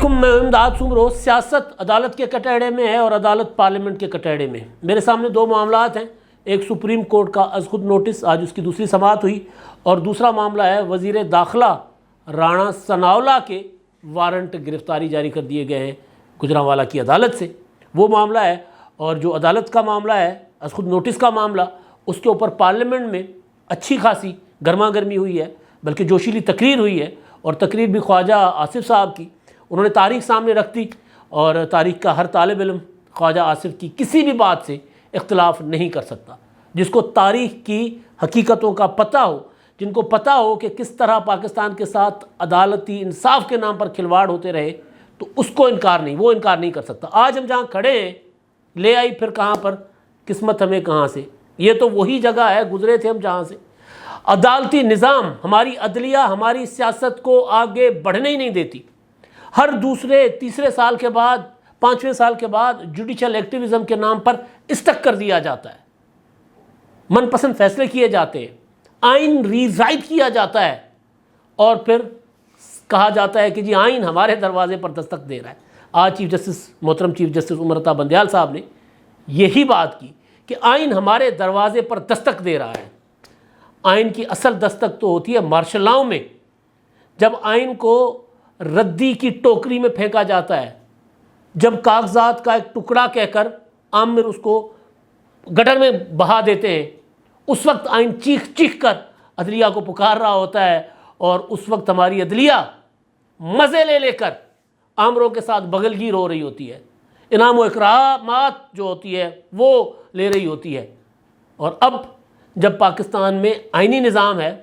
علیکم، میں امداد سمرو۔ سیاست عدالت کے کٹہرے میں ہے اور عدالت پارلیمنٹ کے کٹہرے میں۔ میرے سامنے دو معاملات ہیں، ایک سپریم کورٹ کا از خود نوٹس، آج اس کی دوسری سماعت ہوئی، اور دوسرا معاملہ ہے وزیر داخلہ رانا ثناءاللہ کے وارنٹ گرفتاری جاری کر دیے گئے ہیں گجرانوالہ کی عدالت سے۔ وہ معاملہ ہے، اور جو عدالت کا معاملہ ہے، از خود نوٹس کا معاملہ، اس کے اوپر پارلیمنٹ میں اچھی خاصی گرما گرمی ہوئی ہے، بلکہ جوشیلی تقریر ہوئی ہے، اور تقریر بھی خواجہ آصف صاحب کی۔ انہوں نے تاریخ سامنے رکھ دی، اور تاریخ کا ہر طالب علم خواجہ آصف کی کسی بھی بات سے اختلاف نہیں کر سکتا۔ جس کو تاریخ کی حقیقتوں کا پتہ ہو، جن کو پتہ ہو کہ کس طرح پاکستان کے ساتھ عدالتی انصاف کے نام پر کھلواڑ ہوتے رہے، تو اس کو انکار نہیں، وہ انکار نہیں کر سکتا۔ آج ہم جہاں کھڑے ہیں، لے آئی پھر کہاں پر قسمت ہمیں کہاں سے، یہ تو وہی جگہ ہے، گزرے تھے ہم جہاں سے۔ عدالتی نظام، ہماری عدلیہ ہماری سیاست کو آگے بڑھنے ہی نہیں دیتی۔ ہر دوسرے تیسرے سال کے بعد، پانچویں سال کے بعد جوڈیشل ایکٹیویزم کے نام پر اسٹک کر دیا جاتا ہے، من پسند فیصلے کیے جاتے ہیں، آئین ریرائٹ کیا جاتا ہے، اور پھر کہا جاتا ہے کہ جی آئین ہمارے دروازے پر دستک دے رہا ہے۔ آج چیف جسٹس، محترم چیف جسٹس عمر عطا بندیال صاحب نے یہی بات کی کہ آئین ہمارے دروازے پر دستک دے رہا ہے۔ آئین کی اصل دستک تو ہوتی ہے مارشل لاؤ میں، جب آئین کو ردی کی ٹوکری میں پھینکا جاتا ہے، جب کاغذات کا ایک ٹکڑا کہہ کر عامر اس کو گٹر میں بہا دیتے ہیں، اس وقت آئین چیخ چیخ کر عدلیہ کو پکار رہا ہوتا ہے، اور اس وقت ہماری عدلیہ مزے لے لے کر آمروں کے ساتھ بغل گیر ہو رہی ہوتی ہے، انعام و اکرامات جو ہوتی ہے وہ لے رہی ہوتی ہے۔ اور اب جب پاکستان میں آئینی نظام ہے،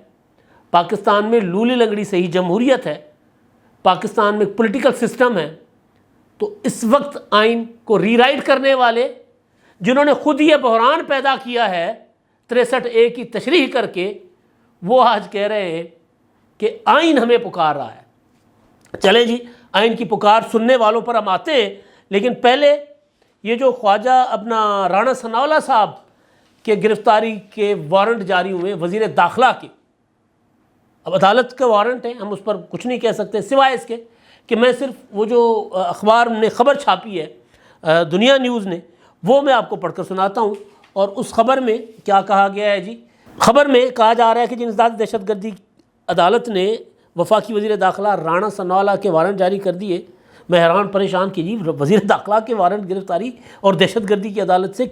پاکستان میں لولی لنگڑی صحیح جمہوریت ہے، پاکستان میں پولیٹیکل سسٹم ہے، تو اس وقت آئین کو ری رائٹ کرنے والے، جنہوں نے خود یہ بحران پیدا کیا ہے 63A کی تشریح کر کے، وہ آج کہہ رہے ہیں کہ آئین ہمیں پکار رہا ہے۔ چلیں جی، آئین کی پکار سننے والوں پر ہم آتے ہیں، لیکن پہلے یہ جو خواجہ اپنا رانا ثناءاللہ صاحب کے گرفتاری کے وارنٹ جاری ہوئے وزیر داخلہ کے، اب عدالت کا وارنٹ ہے، ہم اس پر کچھ نہیں کہہ سکتے سوائے اس کے کہ میں صرف وہ جو اخبار نے خبر چھاپی ہے دنیا نیوز نے، وہ میں آپ کو پڑھ کر سناتا ہوں۔ اور اس خبر میں کیا کہا گیا ہے جی؟ خبر میں کہا جا رہا ہے کہ جن انسداد دہشت گردی عدالت نے وفاقی وزیر داخلہ رانا ثناءاللہ کے وارنٹ جاری کر دیے۔ میں حیران پریشان کی جی، وزیر داخلہ کے وارنٹ گرفتاری اور دہشت گردی کی عدالت سے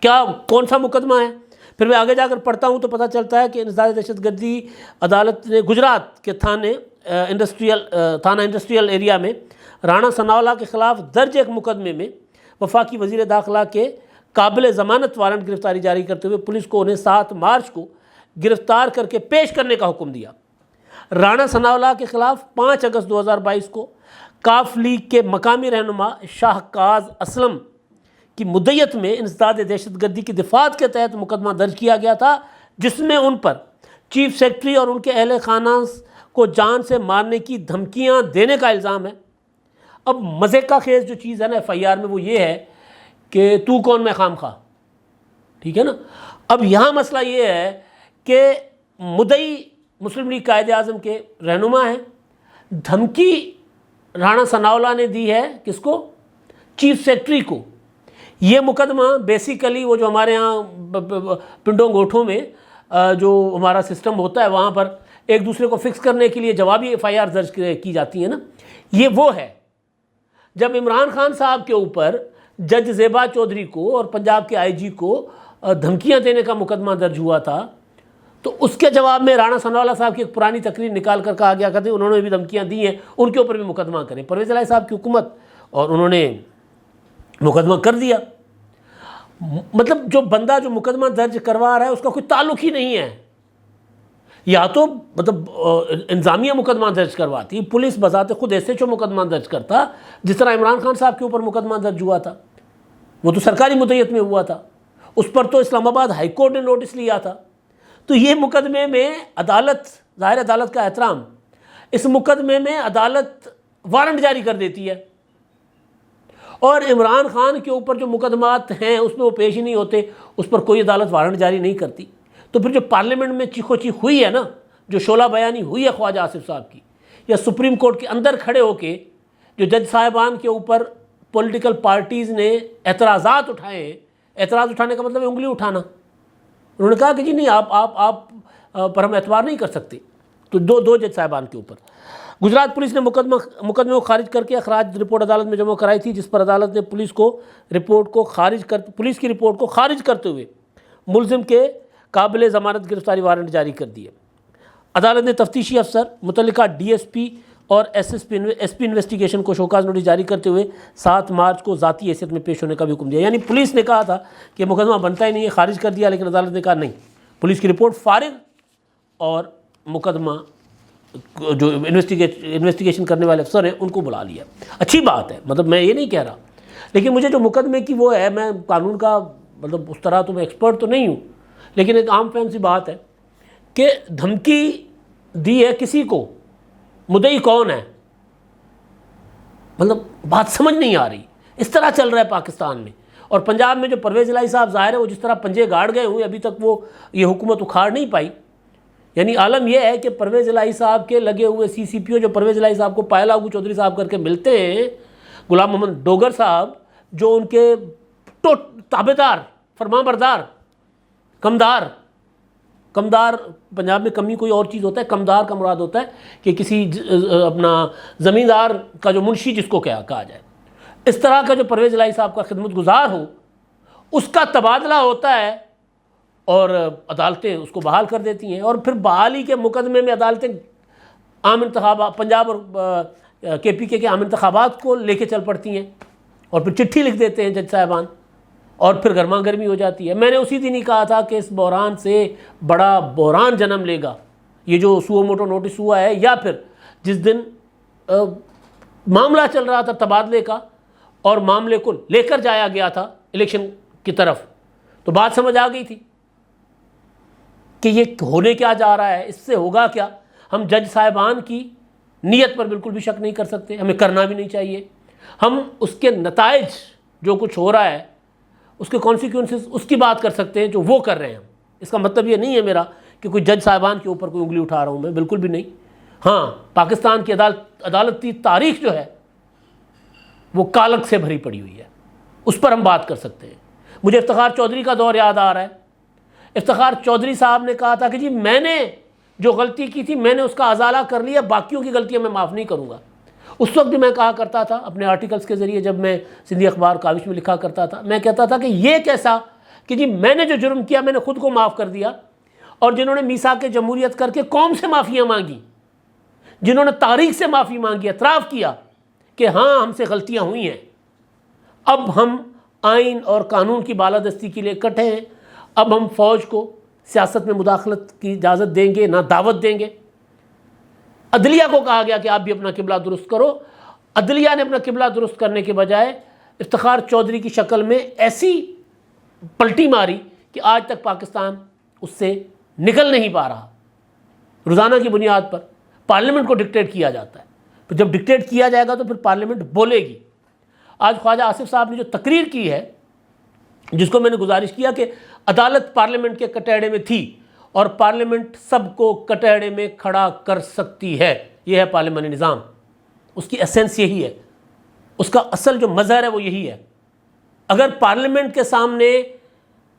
کون سا مقدمہ ہے؟ پھر میں آگے جا کر پڑھتا ہوں تو پتہ چلتا ہے کہ انسداد دہشت گردی عدالت نے گجرات کے تھانہ انڈسٹریل ایریا میں رانا ثناءاللہ کے خلاف درج ایک مقدمے میں وفاقی وزیر داخلہ کے قابل ضمانت وارنٹ گرفتاری جاری کرتے ہوئے پولیس کو انہیں 7 مارچ کو گرفتار کر کے پیش کرنے کا حکم دیا۔ رانا ثناءاللہ کے خلاف 5 اگست 2022 کو کاف لیگ کے مقامی رہنما شاہکاز اسلم کی مدعیت میں انسداد دہشت گردی کی دفعات کے تحت مقدمہ درج کیا گیا تھا، جس میں ان پر چیف سیکرٹری اور ان کے اہل خانہ کو جان سے مارنے کی دھمکیاں دینے کا الزام ہے۔ اب مزے کا خیز جو چیز ہے نا FIR میں، وہ یہ ہے کہ تو کون میں خام خواہ، ٹھیک ہے نا۔ اب یہاں مسئلہ یہ ہے کہ مدعی مسلم لیگ قائد اعظم کے رہنما ہیں، دھمکی رانا ثناءاللہ نے دی ہے کس کو؟ چیف سیکرٹری کو۔ یہ مقدمہ بیسیکلی وہ جو ہمارے ہاں پنڈوں گوٹھوں میں جو ہمارا سسٹم ہوتا ہے، وہاں پر ایک دوسرے کو فکس کرنے کے لیے جوابی FIR درج کی جاتی ہے نا، یہ وہ ہے۔ جب عمران خان صاحب کے اوپر جج زیبا چودھری کو اور پنجاب کے IG کو دھمکیاں دینے کا مقدمہ درج ہوا تھا، تو اس کے جواب میں رانا ثناءاللہ صاحب کی ایک پرانی تقریر نکال کر کہا گیا کہ انہوں نے بھی دھمکیاں دی ہیں، ان کے اوپر بھی مقدمہ کریں۔ پرویز الہی صاحب کی حکومت، اور انہوں نے مقدمہ کر دیا۔ مطلب جو بندہ جو مقدمہ درج کروا رہا ہے اس کا کوئی تعلق ہی نہیں ہے، یا تو مطلب انتظامیہ مقدمہ درج کرواتی، پولیس بذات خود SHO مقدمہ درج کرتا، جس طرح عمران خان صاحب کے اوپر مقدمہ درج ہوا تھا، وہ تو سرکاری مدعیت میں ہوا تھا، اس پر تو اسلام آباد ہائی کورٹ نے نوٹس لیا تھا۔ تو یہ مقدمے میں عدالت، ظاہر عدالت کا احترام، اس مقدمے میں عدالت وارنٹ جاری کر دیتی ہے، اور عمران خان کے اوپر جو مقدمات ہیں اس میں وہ پیش ہی نہیں ہوتے، اس پر کوئی عدالت وارنٹ جاری نہیں کرتی۔ تو پھر جو پارلیمنٹ میں چیخو چیخ ہوئی ہے نا، جو شعلہ بیانی ہوئی ہے خواجہ آصف صاحب کی، یا سپریم کورٹ کے اندر کھڑے ہو کے جو جج صاحبان کے اوپر پولیٹیکل پارٹیز نے اعتراضات اٹھائے ہیں، اعتراض اٹھانے کا مطلب ہے انگلی اٹھانا، انہوں نے کہا کہ جی نہیں آپ پر ہم اعتبار نہیں کر سکتے، تو دو جج صاحبان کے اوپر۔ گجرات پولیس نے مقدمے کو خارج کر کے اخراج رپورٹ عدالت میں جمع کرائی تھی، جس پر عدالت نے پولیس کی رپورٹ کو خارج کرتے ہوئے ملزم کے قابل ضمانت گرفتاری وارنٹ جاری کر دیے۔ عدالت نے تفتیشی افسر، متعلقہ ڈی ایس پی اور ایس پی انویسٹیگیشن کو شوکاز نوٹس جاری کرتے ہوئے 7 مارچ کو ذاتی حیثیت میں پیش ہونے کا بھی حکم دیا۔ یعنی پولیس نے کہا تھا کہ مقدمہ بنتا ہی نہیں ہے، خارج کر دیا، لیکن عدالت نے کہا نہیں، پولیس کی رپورٹ فارغ اور مقدمہ جو انویسٹیگیشن کرنے والے افسر ہیں ان کو بلا لیا۔ اچھی بات ہے، مطلب میں یہ نہیں کہہ رہا، لیکن مجھے جو مقدمے کی وہ ہے، میں قانون کا مطلب اس طرح تو میں ایکسپرٹ تو نہیں ہوں، لیکن ایک عام فہم سی بات ہے کہ دھمکی دی ہے کسی کو، مدعی کون ہے، مطلب بات سمجھ نہیں آ رہی۔ اس طرح چل رہا ہے پاکستان میں، اور پنجاب میں جو پرویز الہی صاحب ظاہر ہے وہ جس طرح پنجے گاڑ گئے ہوئے، ابھی تک وہ یہ حکومت اکھاڑ نہیں پائی۔ یعنی عالم یہ ہے کہ پرویز الہی صاحب کے لگے ہوئے CCPO جو پرویز الہی صاحب کو پائے لاگو چودھری صاحب کر کے ملتے ہیں، غلام محمد ڈوگر صاحب جو ان کے تابعدار، فرمان بردار، کمدار پنجاب میں کمی کوئی اور چیز ہوتا ہے، کمدار کا مراد ہوتا ہے کہ کسی اپنا زمیندار کا جو منشی جس کو کہا جائے، اس طرح کا جو پرویز الہی صاحب کا خدمت گزار ہو، اس کا تبادلہ ہوتا ہے اور عدالتیں اس کو بحال کر دیتی ہیں، اور پھر بحالی کے مقدمے میں عدالتیں عام انتخابات، پنجاب اور KPK کے عام انتخابات کو لے کے چل پڑتی ہیں، اور پھر چٹھی لکھ دیتے ہیں جج صاحبان، اور پھر گرما گرمی ہو جاتی ہے۔ میں نے اسی دن ہی کہا تھا کہ اس بحران سے بڑا بحران جنم لے گا، یہ جو سو موٹو نوٹس ہوا ہے، یا پھر جس دن معاملہ چل رہا تھا تبادلے کا اور معاملے کو لے کر جایا گیا تھا الیکشن کی طرف، تو بات سمجھ آ گئی تھی کہ یہ ہونے کیا جا رہا ہے، اس سے ہوگا کیا۔ ہم جج صاحبان کی نیت پر بالکل بھی شک نہیں کر سکتے، ہمیں کرنا بھی نہیں چاہیے۔ ہم اس کے نتائج جو کچھ ہو رہا ہے، اس کے کانسیکوینسز اس کی بات کر سکتے ہیں جو وہ کر رہے ہیں۔ اس کا مطلب یہ نہیں ہے میرا کہ کوئی جج صاحبان کے اوپر کوئی انگلی اٹھا رہا ہوں میں، بالکل بھی نہیں۔ ہاں، پاکستان کی عدالتی تاریخ جو ہے وہ کالک سے بھری پڑی ہوئی ہے، اس پر ہم بات کر سکتے ہیں۔ مجھے افتخار چودھری کا دور یاد آ رہا ہے۔ افتخار چودھری صاحب نے کہا تھا کہ جی میں نے جو غلطی کی تھی میں نے اس کا ازالہ کر لیا، باقیوں کی غلطیاں میں معاف نہیں کروں گا۔ اس وقت بھی میں کہا کرتا تھا اپنے آرٹیکلز کے ذریعے، جب میں سندھی اخبار کاوش میں لکھا کرتا تھا، میں کہتا تھا کہ یہ کیسا کہ جی میں نے جو جرم کیا میں نے خود کو معاف کر دیا، اور جنہوں نے میثاق جمہوریت کر کے قوم سے معافیاں مانگی، جنہوں نے تاریخ سے معافی مانگی، اعتراف کیا کہ ہاں ہم سے غلطیاں ہوئی ہیں، اب ہم آئین اور قانون کی بالادستی کے لیے اکٹھے ہیں، اب ہم فوج کو سیاست میں مداخلت کی اجازت دیں گے نہ دعوت دیں گے۔ عدلیہ کو کہا گیا کہ آپ بھی اپنا قبلہ درست کرو، عدلیہ نے اپنا قبلہ درست کرنے کے بجائے افتخار چودھری کی شکل میں ایسی پلٹی ماری کہ آج تک پاکستان اس سے نکل نہیں پا رہا۔ روزانہ کی بنیاد پر پارلیمنٹ کو ڈکٹیٹ کیا جاتا ہے، پھر جب ڈکٹیٹ کیا جائے گا تو پھر پارلیمنٹ بولے گی۔ آج خواجہ آصف صاحب نے جو تقریر کی ہے، جس کو میں نے گزارش کیا کہ عدالت پارلیمنٹ کے کٹہرے میں تھی اور پارلیمنٹ سب کو کٹہرے میں کھڑا کر سکتی ہے، یہ ہے پارلیمانی نظام، اس کی ایسنس یہی ہے، اس کا اصل جو مظہر ہے وہ یہی ہے۔ اگر پارلیمنٹ کے سامنے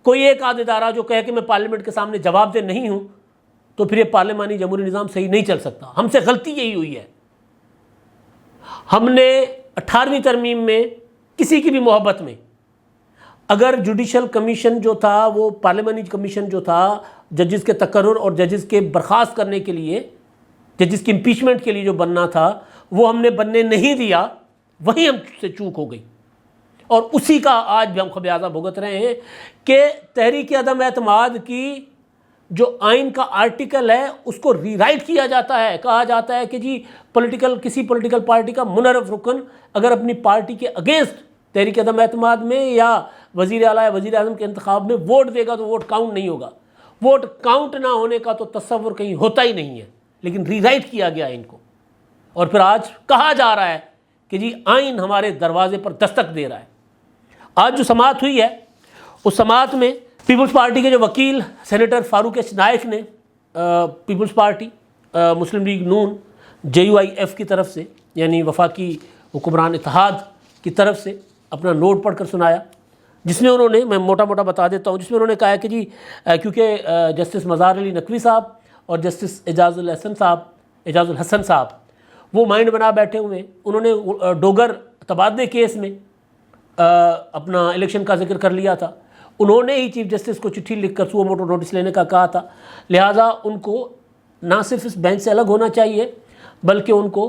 کوئی ایک آدھ ادارہ جو کہے کہ میں پارلیمنٹ کے سامنے جواب دہ نہیں ہوں، تو پھر یہ پارلیمانی جمہوری نظام صحیح نہیں چل سکتا۔ ہم سے غلطی یہی ہوئی ہے، ہم نے 18ویں ترمیم میں کسی کی بھی محبت میں اگر جوڈیشل کمیشن جو تھا، وہ پارلیمانی کمیشن جو تھا ججز کے تقرر اور ججز کے برخاست کرنے کے لیے، ججز کی امپیچمنٹ کے لیے جو بننا تھا، وہ ہم نے بننے نہیں دیا، وہی ہم سے چوک ہو گئی، اور اسی کا آج بھی ہم خمیازہ بھگت رہے ہیں کہ تحریک عدم اعتماد کی جو آئین کا آرٹیکل ہے اس کو ری رائٹ کیا جاتا ہے۔ کہا جاتا ہے کہ جی کسی پولیٹیکل پارٹی کا منحرف رکن اگر اپنی پارٹی کے اگینسٹ تحریک عدم اعتماد میں یا وزیر اعلیٰ یا وزیر اعظم کے انتخاب میں ووٹ دے گا تو ووٹ کاؤنٹ نہیں ہوگا۔ ووٹ کاؤنٹ نہ ہونے کا تو تصور کہیں ہوتا ہی نہیں ہے، لیکن ری رائٹ کیا گیا ان کو، اور پھر آج کہا جا رہا ہے کہ جی آئین ہمارے دروازے پر دستک دے رہا ہے۔ آج جو سماعت ہوئی ہے، اس سماعت میں پیپلز پارٹی کے جو وکیل سینیٹر فاروق ایچ نائک نے پیپلز پارٹی، مسلم لیگ نون، JUIF کی طرف سے، یعنی وفاقی حکمران اتحاد کی طرف سے اپنا نوٹ پڑھ کر سنایا، جس میں انہوں نے، میں موٹا موٹا بتا دیتا ہوں، جس میں انہوں نے کہا ہے کہ جی کیونکہ جسٹس مزار علی نقوی صاحب اور جسٹس اعجاز الحسن صاحب وہ مائنڈ بنا بیٹھے ہوئے، انہوں نے ڈوگر تبادلے کیس میں اپنا الیکشن کا ذکر کر لیا تھا، انہوں نے ہی چیف جسٹس کو چٹھی لکھ کر سو موٹو نوٹس لینے کا کہا تھا، لہٰذا ان کو نہ صرف اس بینچ سے الگ ہونا چاہیے بلکہ ان کو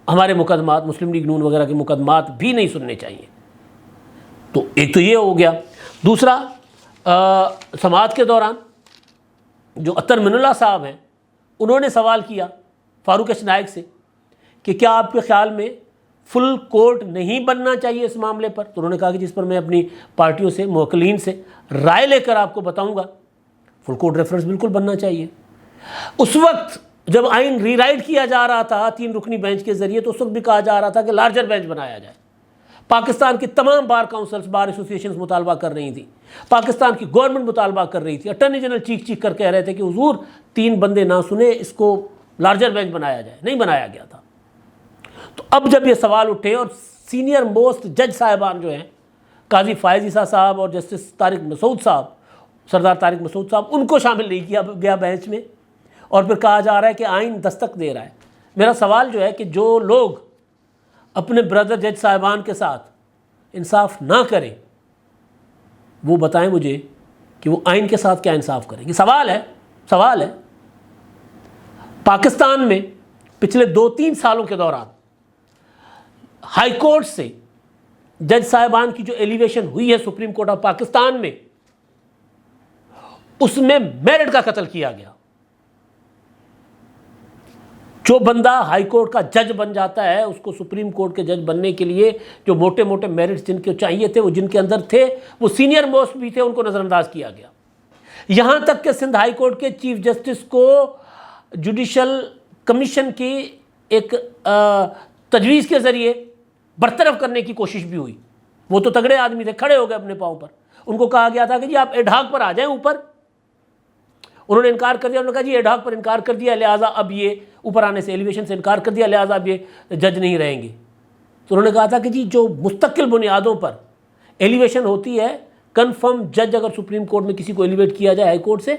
ہمارے مقدمات، مسلم لیگ نون وغیرہ کے مقدمات بھی نہیں سننے چاہیے۔ تو ایک تو یہ ہو گیا۔ دوسرا، سماعت کے دوران جو اطہر من اللہ صاحب ہیں انہوں نے سوال کیا فاروق ایچ نائک سے کہ کیا آپ کے خیال میں فل کورٹ نہیں بننا چاہیے اس معاملے پر؟ تو انہوں نے کہا کہ جس پر میں اپنی پارٹیوں سے، موکلین سے رائے لے کر آپ کو بتاؤں گا۔ فل کورٹ ریفرنس بالکل بننا چاہیے۔ اس وقت جب آئین ری رائٹ کیا جا رہا تھا 3 رکنی بینچ کے ذریعے، تو اس وقت بھی کہا جا رہا تھا کہ لارجر بینچ بنایا جائے۔ پاکستان کی تمام بار کاؤنسلز، بار ایسوسیشنز مطالبہ کر رہی تھیں، پاکستان کی گورنمنٹ مطالبہ کر رہی تھی، اٹارنی جنرل چیخ چیخ کر کہہ رہے تھے کہ حضور 3 بندے نہ سنے، اس کو لارجر بینچ بنایا جائے، نہیں بنایا گیا تھا۔ تو اب جب یہ سوال اٹھے اور سینئر موسٹ جج صاحبان جو ہیں، قاضی فائز عیسیٰ صاحب اور جسٹس طارق مسعود صاحب، سردار طارق مسعود صاحب، ان کو شامل نہیں کیا گیا بینچ میں، اور پھر کہا جا رہا ہے کہ آئین دستک دے رہا ہے۔ میرا سوال جو ہے کہ جو لوگ اپنے بردر جج صاحبان کے ساتھ انصاف نہ کریں، وہ بتائیں مجھے کہ وہ آئین کے ساتھ کیا انصاف کریں گے۔ سوال ہے پاکستان میں پچھلے 2-3 سالوں کے دوران ہائی کورٹ سے جج صاحبان کی جو ایلیویشن ہوئی ہے سپریم کورٹ آف پاکستان میں، اس میں میرٹ کا قتل کیا گیا۔ جو بندہ ہائی کورٹ کا جج بن جاتا ہے، اس کو سپریم کورٹ کے جج بننے کے لیے جو موٹے موٹے میرٹس جن کے چاہیے تھے، وہ جن کے اندر تھے، وہ سینئر موسٹ بھی تھے، ان کو نظر انداز کیا گیا۔ یہاں تک کہ سندھ ہائی کورٹ کے چیف جسٹس کو جوڈیشل کمیشن کی ایک تجویز کے ذریعے برطرف کرنے کی کوشش بھی ہوئی۔ وہ تو تگڑے آدمی تھے، کھڑے ہو گئے اپنے پاؤں پر، ان کو کہا گیا تھا کہ جی آپ ایڈہاک پر آ جائیں اوپر، انہوں نے انکار کر دیا، انہوں نے کہا جی ایڈہاک پر انکار کر دیا، لہٰذا اب یہ اوپر آنے سے، ایلیویشن سے انکار کر دیا، لہٰذا اب یہ جج نہیں رہیں گے۔ تو انہوں نے کہا تھا کہ جی جو مستقل بنیادوں پر ایلیویشن ہوتی ہے، کنفرم جج اگر سپریم کورٹ میں کسی کو ایلیویٹ کیا جائے ہائی کورٹ سے،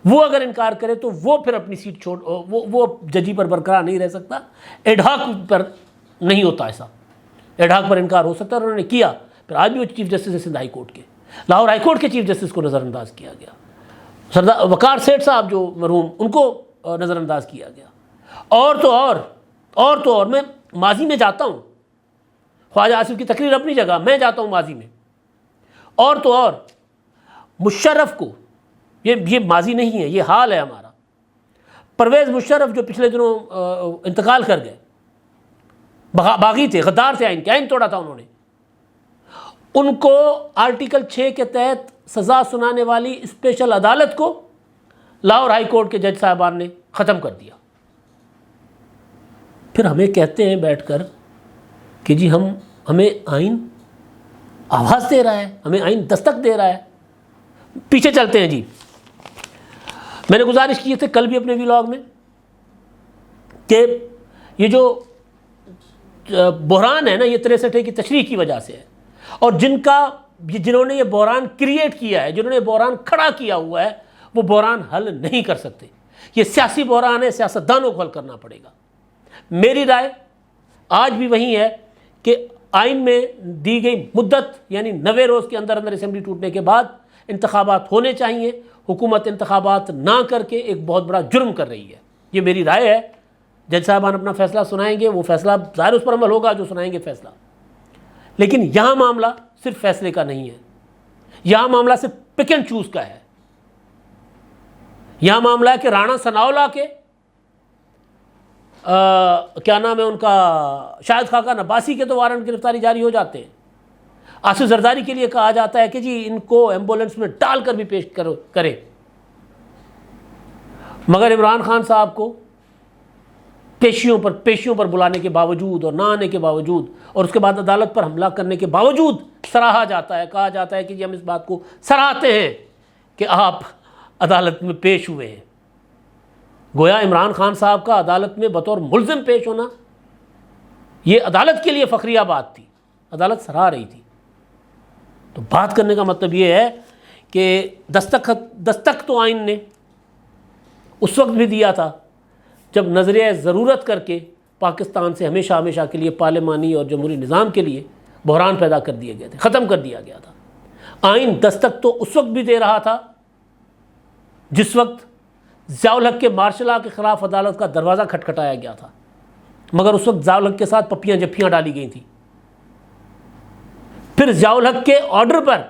وہ اگر انکار کرے تو وہ پھر اپنی سیٹ چھوڑ، وہ ججی پر برقرار نہیں رہ سکتا، ایڈہاک پر نہیں ہوتا ایسا، ایڈہاک پر انکار ہو سکتا ہے۔ اور انہوں نے کیا، پھر آج بھی وہ چیف جسٹس ہے سندھ ہائی کورٹ کے، لاہور ہائی کورٹ کے چیف جسٹس کو نظر انداز کیا گیا، سردار وقار سیٹھ صاحب جو مرحوم، ان کو نظر انداز کیا گیا۔ اور تو اور میں ماضی میں جاتا ہوں، خواجہ آصف کی تقریر اپنی جگہ، میں جاتا ہوں ماضی میں، اور تو اور مشرف کو، یہ ماضی نہیں ہے، یہ حال ہے ہمارا، پرویز مشرف جو پچھلے دنوں انتقال کر گئے، باغی تھے، غدار تھے، آئین توڑا تھا انہوں نے، ان کو آرٹیکل 6 کے تحت سزا سنانے والی اسپیشل عدالت کو لاہور ہائی کورٹ کے جج صاحبان نے ختم کر دیا۔ پھر ہمیں کہتے ہیں بیٹھ کر کہ جی ہمیں آئین آواز دے رہا ہے، ہمیں آئین دستک دے رہا ہے۔ پیچھے چلتے ہیں جی، میں نے گزارش کی تھی کل بھی اپنے ویلاگ میں کہ یہ جو بحران ہے نا، یہ 63 کی تشریح کی وجہ سے ہے، اور جنہوں نے یہ بحران کریٹ کیا ہے، جنہوں نے بحران کھڑا کیا ہوا ہے، وہ بحران حل نہیں کر سکتے۔ یہ سیاسی بحران ہے، سیاستدانوں کو حل کرنا پڑے گا۔ میری رائے آج بھی وہی ہے کہ آئین میں دی گئی مدت، یعنی 90 روز کے اندر اسمبلی ٹوٹنے کے بعد انتخابات ہونے چاہیے۔ حکومت انتخابات نہ کر کے ایک بہت بڑا جرم کر رہی ہے، یہ میری رائے ہے۔ جج صاحبان اپنا فیصلہ سنائیں گے، وہ فیصلہ ظاہر اس پر عمل ہوگا جو سنائیں گے فیصلہ، لیکن یہاں معاملہ صرف فیصلے کا نہیں ہے، یہاں معاملہ صرف پک اینڈ چوز کا ہے۔ یہاں معاملہ ہے کہ رانا ثناءاللہ کے کیا نام ہے ان کا، شاہد خاقہ نباسی کے تو وارنٹ گرفتاری جاری ہو جاتے ہیں، آصف زرداری کے لیے کہا جاتا ہے کہ جی ان کو ایمبولینس میں ڈال کر بھی پیش کرے، مگر عمران خان صاحب کو پیشیوں پر بلانے کے باوجود اور نہ آنے کے باوجود، اور اس کے بعد عدالت پر حملہ کرنے کے باوجود سراہا جاتا ہے، کہا جاتا ہے کہ جی ہم اس بات کو سراہتے ہیں کہ آپ عدالت میں پیش ہوئے ہیں۔ گویا عمران خان صاحب کا عدالت میں بطور ملزم پیش ہونا یہ عدالت کے لیے فخریہ بات تھی، عدالت سراہ رہی تھی۔ تو بات کرنے کا مطلب یہ ہے کہ دستک تو آئین نے اس وقت بھی دیا تھا جب نظریہ ضرورت کر کے پاکستان سے ہمیشہ ہمیشہ کے لیے پارلیمانی اور جمہوری نظام کے لیے بحران پیدا کر دیے گئے تھے، ختم کر دیا گیا تھا۔ آئین دستک تو اس وقت بھی دے رہا تھا جس وقت ضیاء الحق کے مارشل لا کے خلاف عدالت کا دروازہ کھٹکھٹایا گیا تھا، مگر اس وقت ضیاء الحق کے ساتھ پپیاں جپیاں ڈالی گئی تھیں۔ پھر ضیاء الحق کے آرڈر پر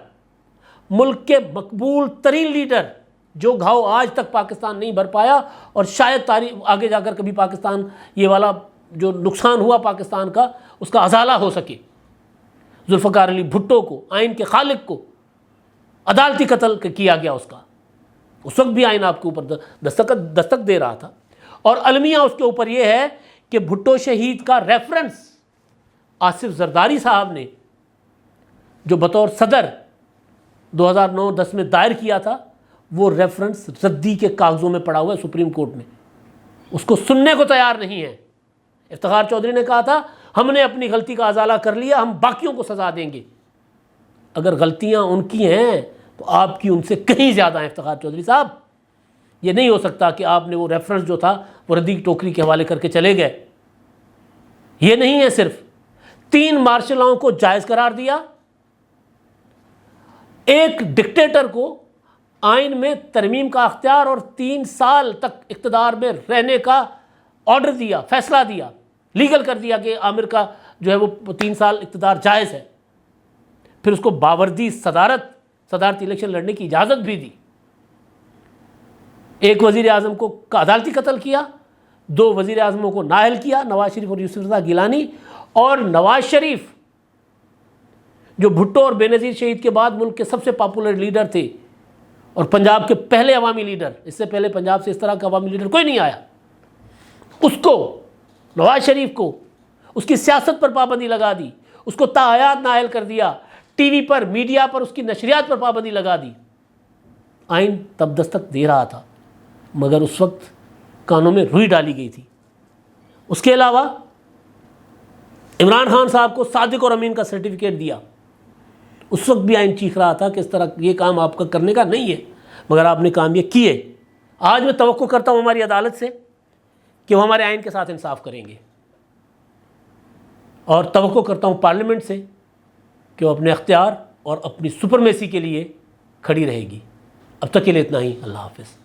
ملک کے مقبول ترین لیڈر، جو گھاؤ آج تک پاکستان نہیں بھر پایا اور شاید تاریخ آگے جا کر کبھی پاکستان یہ والا جو نقصان ہوا پاکستان کا اس کا ازالہ ہو سکے، ذوالفقار علی بھٹو کو، آئین کے خالق کو عدالتی قتل کیا گیا۔ اس وقت بھی آئین آپ کے اوپر دستک دے رہا تھا۔ اور المیہ اس کے اوپر یہ ہے کہ بھٹو شہید کا ریفرنس آصف زرداری صاحب نے جو بطور صدر 2009-10 میں دائر کیا تھا، وہ ریفرنس ردی کے کاغذوں میں پڑا ہوا ہے سپریم کورٹ میں، اس کو سننے کو تیار نہیں ہے۔ افتخار چودھری نے کہا تھا ہم نے اپنی غلطی کا ازالہ کر لیا، ہم باقیوں کو سزا دیں گے۔ اگر غلطیاں ان کی ہیں تو آپ کی ان سے کہیں زیادہ ہیں افتخار چودھری صاحب۔ یہ نہیں ہو سکتا کہ آپ نے وہ ریفرنس جو تھا وہ ردی ٹوکری کے حوالے کر کے چلے گئے۔ یہ نہیں ہے، صرف 3 مارشل لاؤں کو جائز قرار دیا، ایک ڈکٹیٹر کو آئین میں ترمیم کا اختیار اور 3 سال تک اقتدار میں رہنے کا آرڈر دیا، فیصلہ دیا، لیگل کر دیا کہ عامر کا جو ہے وہ 3 سال اقتدار جائز ہے۔ پھر اس کو باوردی صدارتی الیکشن لڑنے کی اجازت بھی دی۔ ایک وزیر اعظم کو عدالتی قتل کیا، 2 وزیر اعظموں کو نااہل کیا، نواز شریف اور یوسف رضا گیلانی۔ اور نواز شریف جو بھٹو اور بے نظیر شہید کے بعد ملک کے سب سے پاپولر لیڈر تھے اور پنجاب کے پہلے عوامی لیڈر، اس سے پہلے پنجاب سے اس طرح کا عوامی لیڈر کوئی نہیں آیا، اس کو، نواز شریف کو، اس کی سیاست پر پابندی لگا دی، اس کو تاحیات نااہل کر دیا، ٹی وی پر، میڈیا پر اس کی نشریات پر پابندی لگا دی۔ آئین تب دستک دے رہا تھا مگر اس وقت کانوں میں روئی ڈالی گئی تھی۔ اس کے علاوہ عمران خان صاحب کو صادق اور امین کا سرٹیفکیٹ دیا، اس وقت بھی آئین چیخ رہا تھا کہ اس طرح یہ کام آپ کا کرنے کا نہیں ہے، مگر آپ نے کام یہ کیے۔ آج میں توقع کرتا ہوں ہماری عدالت سے کہ وہ ہمارے آئین کے ساتھ انصاف کریں گے، اور توقع کرتا ہوں پارلیمنٹ سے کہ وہ اپنے اختیار اور اپنی سپرمیسی کے لیے کھڑی رہے گی۔ اب تک کے لیے اتنا ہی، اللہ حافظ۔